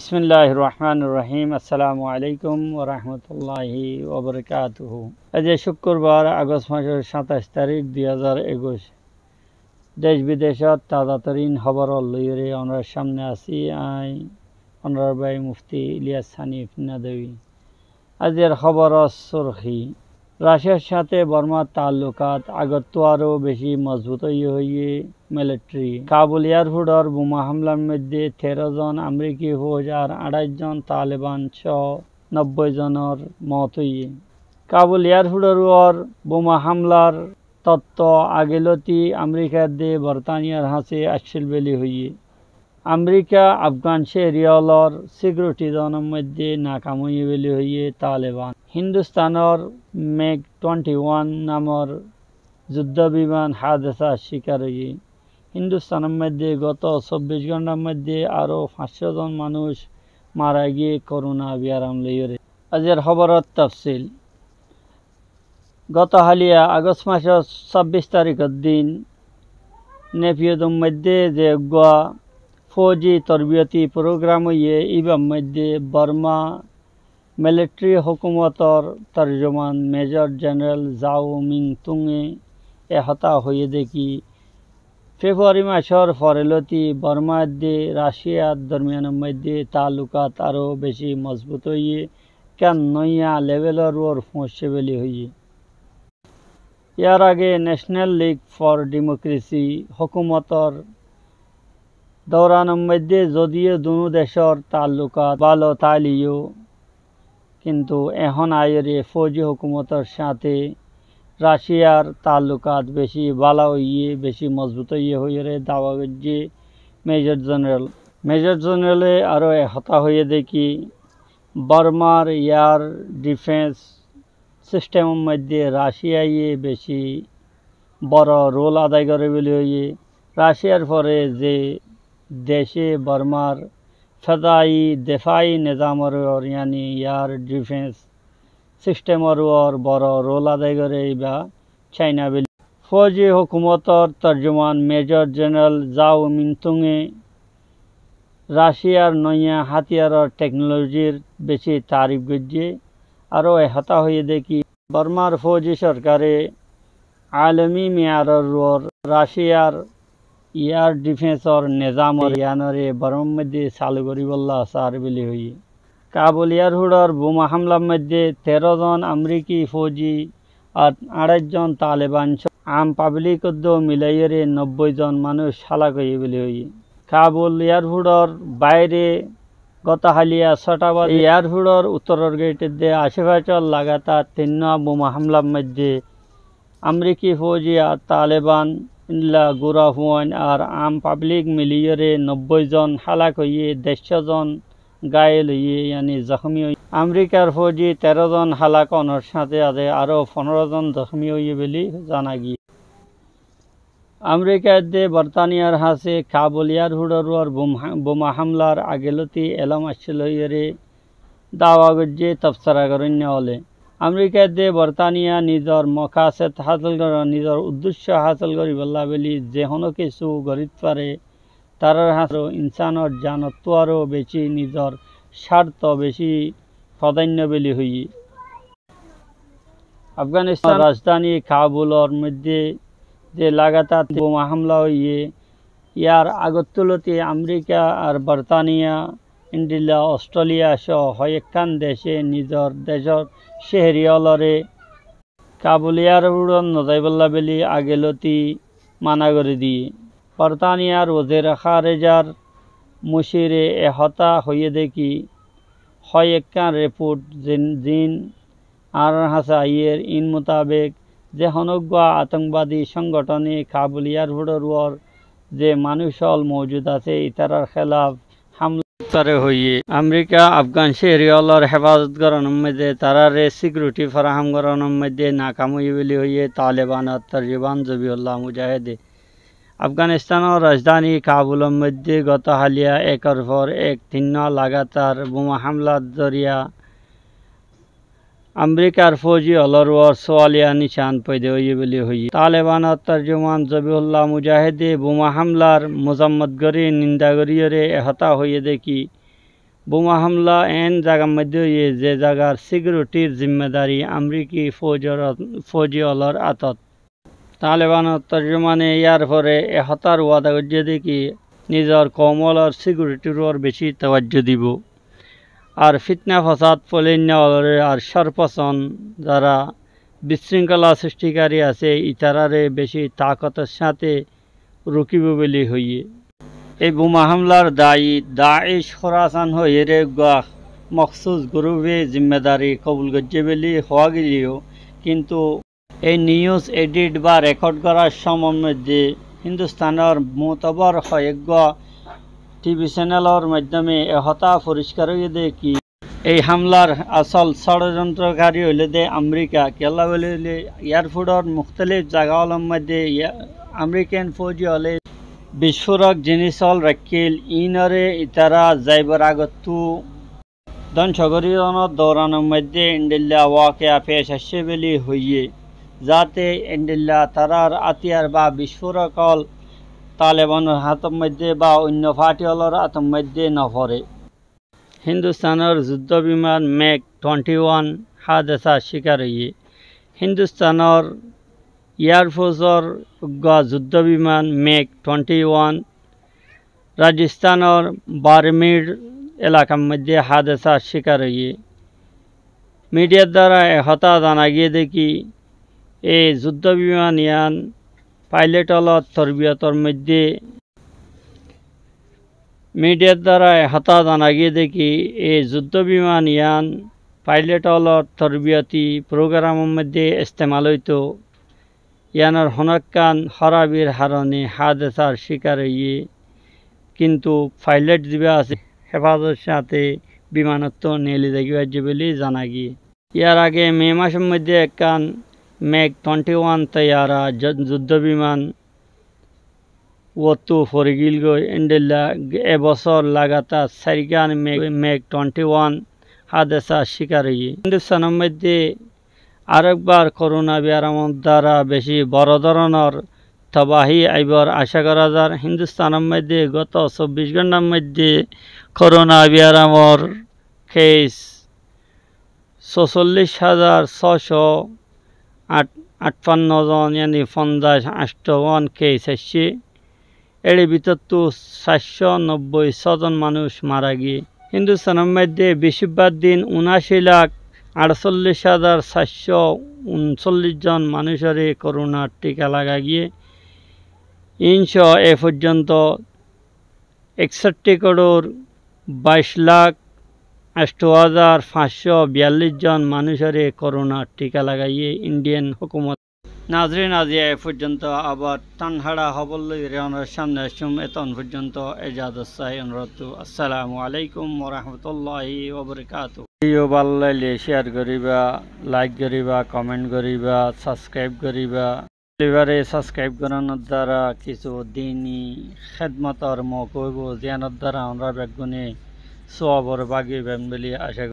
বিসমিল্লাহির রহমানির রহিম। আসসালামু আলাইকুম ওয়া রাহমাতুল্লাহি ওয়া বারাকাতুহু। আজ শুক্রবার আগস্ট মাসের 27 তারিখ 2021। দেশ বিদেশত তাজাতরিন খবর লইরে আমরা সামনে আছি অনারবাই মুফতি ইলিয়াস হানিফ নাদবী। আজের খবর সুরখি, রাশিয়ার সাথে বর্মার তাল্লুকাত আগত আরও বেশি মজবুত হয়ে মিলিটারি। কাবুল এয়ারপোর্টর বোমা হামলার মধ্যে 13 জন আমেরিকি ফৌজ আর 28 জন তালেবান সহ 90 জনের মত হয়ে। কাবুল এয়ারপোর্টর বোমা হামলার তত্ত্ব আগেলতি আমেরিকার দে বর্তানিয়ার হাসে আসছিল বেলি হয়ে। আমেরিকা আফগান শেরিয়লর সিকিউরিটি জনের মধ্যে নাকাম হয়ে বেলি হয়ে তালেবান। হিন্দুস্তানের মেঘ 21 নামর যুদ্ধ বিমান হাদেসা শিকার হয়ে। হিন্দুস্তানের মধ্যে গত 24 ঘন্টার মধ্যে আরও 500 জন মানুষ মারা গিয়ে করোনা বিয়ারাম লইরে। আজের খবরত তফসিল। গত হালিয়া আগস্ট মাসের 26 তারিখের দিন নেপিয়দম মধ্যে যে ফৌজি তরবিয়তি প্রোগ্রাম হইয়ে ইবাম মধ্যে বর্মা মিলিটারি হুকুমতর তর্জমান মেজর জেনারেল জাও মিং তুঙে হতা হয়ে দেখি ফেব্রুয়ারি মাসের ফরেলতি বর্মার দে রাশিয়ার দরমিয়ানের মধ্যে তালুকাত আরও বেশি মজবুত হইয়ে কেন নইয়া লেভেলের ওর পৌঁছে বেলি হইয়ে। ইয়ার আগে ন্যাশনাল লীগ ফর ডেমোক্রেসি হুকুমতর দৌরানোর মধ্যে যদিও দুনো দেশের তাল্লুকাত ভালো তাইলিও, কিন্তু এখন আয়েরে ফৌজি হুকুমতের সাথে রাশিয়ার তাল্লুকাত বেশি ভালো হইয়ে বেশি মজবুত হইয়ে দাওয়া করছে মেজর জেনারেলে আরও হতা হয়ে দেখি বর্মার এয়ার ডিফেন্স সিস্টেমের মধ্যে রাশিয়ায় বেশি বড় রোল আদায় করে বলে হইয়ে। রাশিয়ার পরে যে দেশে বর্মার ফেদাই দেফাই নিজামর ইয়ানি এয়ার ডিফেন্স সিস্টেমর বড় রোল আদায় করে বা চাইনা বলে। ফৌজি হুকুমতর তর্জমান মেজর জেনারেল জাও মিনতুঙে রাশিয়ার নয়া হাতিয়ারর টেকনোলজির বেশি তারিফ করছে। আরও হতা হয়ে দেখি বর্মার ফৌজি সরকারে আলমী মেয়ারর রাশিয়ার এয়ার ডিফেন্সর নিজামর ইয়ানরে বর্মার মধ্যে চালু করিবল্লা সার বলি হই। কাবুল এয়ারপোর্টর বোমা হামলার মধ্যে 13 জন আমেরিকি ফৌজি আর 28 জন তালেবান আম পাবলিক মিলাইয়ে 90 জন মানুষ হালাক হয়ে বলি হই। কাবুল এয়ারপোর্টর বাইরে গত হালিয়া 6টা বাজে এয়ারপোর্টর উত্তরের গেটের দিয়ে আশেপাশের লাগাতার 3 বোমা হামলার মধ্যে আমেরিকি ফৌজি আর তালেবান ইনলা গুরা হুয়ান আর আম পাবলিক মিলিয়ে 90 জন হালাক হইয়ে 150 জন গায়েল হইয়ে ইয়ানি জখমি হয়ে। আমেরিকার ফৌজি 13 জন হালাক অনর সাথে আছে আরও 15 জন জখমি হইয়ে বলে জানা গিয়ে। আমেরিকার দে বর্তানিয়ার হাসে কাবুল এয়ারপোর্টর বোমা হামলার আগেলতি এলাম আসছিল দাওয়া গজ্জে তফসরা করেন হলে। আমেরিকার দে বর্তানিয়া নিজের মকাসেদ হাসিল করে নিজের উদ্দেশ্য হাসিল করি বললা বলি যে কোনো কিছু গরিত পারে তার হাসো ইনসানের জানত আরও বেশি নিজের স্বার্থ বেশি প্রাধান্য বেলি হই। আফগানিস্তান রাজধানী কাবুলের মধ্যে যে লাগাতার বোমা হামলা হইয়ে ইয়ার আগতুলতে আমেরিকা আর বর্তানিয়া ইন্ডিয়া অস্ট্রেলিয়া সহ কয়েকখান দেশে নিজের দেশের শেহরিয়লরে কাবুল এয়ারপোর্ট নজাইবল্লা বেলি আগেলতি মানা করে দিয়ে। বর্তানিয়ার ওজের খারেজার মুশিরে হতা হয়ে দেখি কয়েকখান রিপোর্ট জিন আর হাসা ইয়ের ইন মোতাবেক যে হনজ্ঞ আতঙ্কবাদী সংগঠনে কাবুল এয়ারপোর্টর যে মানুষল মজুদ আছে ইতারার খেলাফ হামলা হইয়ে আমেরিকা আফগান শেহরিয়লর হেফাজত করানোর মধ্যে তারারে সিকিউরিটি ফরাহাম করানোর মধ্যে নাকাম হয়ে বলি হইয়ে তালেবানের তর্জমান জবিউল্লাহ মুজাহিদে আফগানিস্তানের রাজধানী কাবুলের মধ্যে গত হালিয়া একের পর এক 3 লাগাতার বোমা হামলার জরিয়া আমেরিকার ফৌজি অলরওয়ার সোয়ালিয়া নিশান পয়দে হইয়ে বলি হইয়ে। তালেবানের তর্জমান জবিউল্লাহ মুজাহিদে বোমা হামলার মোজাম্মত গরি নিন্দা গরিয়রে হতা হইয়ে দেখি বোমা হামলা এন জায়গার মধ্যে যে জায়গার সিকিউরিটির জিম্মেদারি আমেরিকি ফৌজি অলর আতত তালেবানের তর্জমানে ইয়ার পরে এহতার ওয়াদা করছে দেখি নিজের কমলর সিকিউরিটির ওর বেশি তওয়াজ্জো দিব আর ফিতনা ফসাদ ফলিন্যাওয়ালরে আর সরপসন যারা বিশৃঙ্খলা সৃষ্টিকারী আছে ইতারারে বেশি তাকতের সাথে রুকিব বলি হইয়ে এই বোমা হামলার দায়ী দাইশ খোরাসান হয়ে রে মখসুস গ্রুপে জিম্মেদারি কবুল করছে বলি হওয়া গেলেও কিন্তু এই নিউজ এডিট বা রেকর্ড করার সময়ের মধ্যে হিন্দুস্তানের মোতবর কয়েক টিভি চ্যানেলের মাধ্যমে এহতা পরিষ্কার হয়ে দেয় কি এই হামলার আসল ষড়যন্ত্রকারী হইলে দে আমেরিকা কেলা বলে এয়ারপোর্টর মুখতলিফ জায়গাগুলোর মধ্যে আমেরিকান ফৌজি হলে বিস্ফোরক জিনিস হল রাখিল ইনরে ইতারা যাইবার আগতু ধ্বংসগরীর দৌড়ানোর মধ্যে ইন্ডিল্লা ওয়াকে পেশ আসছে বলি হইয়ে যাতে ইন্ডিল্লা তারার আতিয়ার বা বিস্ফোরক হল তালেবানের হাতের মধ্যে বা অন্য পার্টিওয়ালার হাতের মধ্যে নপড়ে হিন্দুস্তানের যুদ্ধ বিমান ম্যাক 21 হাদেসার শিকার হইয়ে হিন্দুস্তানের এয়ারফোর্সর যুদ্ধ বিমান ম্যাক 21 রাজস্থানের বারমের এলাকার মধ্যে হাদেসার শিকার হইয়ে মিডিয়ার দ্বারা হতা জানা গিয়ে দেখি এই যুদ্ধ বিমান ইয়ান পাইলট হলত তরবিয়তর মধ্যে মিডিয়ার দ্বারা হতা জানা গিয়ে দেখি এই যুদ্ধ বিমান ইয়ান পাইলট হলত তরবিয়তি প্রোগ্রামের মধ্যে ইস্তেমাল হইতো ইয়ানোর হনকান হরাবির হারণে হাদেসার শিকার হইয়ে কিন্তু পাইলট দিবা আছে হেফাজতের সাথে বিমানত্ব নেলি দেখিবার বলে জানা গিয়ে ইয়ার আগে মে মাসের মধ্যে একখান ম্যাক 21 তৈয়ারা যুদ্ধ বিমান ওতু ফরিগিল গই ইন্ডিল্লা এবছর লাগাতার সারিগান ম্যাক 21 হাদেসা শিকার হইয়ে হিন্দুস্তানের মধ্যে আরেকবার করোনা ব্যারামর দ্বারা বেশি বড় ধরনের তবাহি আইবার আশা করা যায় হিন্দুস্তানের মধ্যে গত 24 ঘন্টার মধ্যে করোনা ব্যারামর কেস 46,658 জন यानी 58 কেস আসছে এর ভিতর তো 796 জন মানুষ মারা গিয়ে হিন্দুস্তানের মধ্যে বেশিরভাগ দিন 79,48,439 জন মানুষের করোনার টিকা লাগা গিয়ে এ পর্যন্ত 61,22,08,542 জন মানুষের করোনার টিকা লাগাইয়ে ইন্ডিয়ান হুকুমত নাজরিন আজিয়া এ পর্যন্ত আবার টানহাড়া হবল্লই রেওয়ানোর সামনে আসুম এতন পর্যন্ত এজাজত চাই অনুরোধ আসসালামু আলাইকুম ওরহমতুল্লাহি ওবরকাতুহ ভিডিও ভালো লাগলে শেয়ার করিবা লাইক করিবা কমেন্ট করিবা সাবস্ক্রাইব করিবা এবারে সাবস্ক্রাইব করানোর দ্বারা কিছু দিনই খেদমতর মৌকুব জ্ঞানের দ্বারা আমরা বেগুনে সোয়াবর বাগিয়ে বলি আশা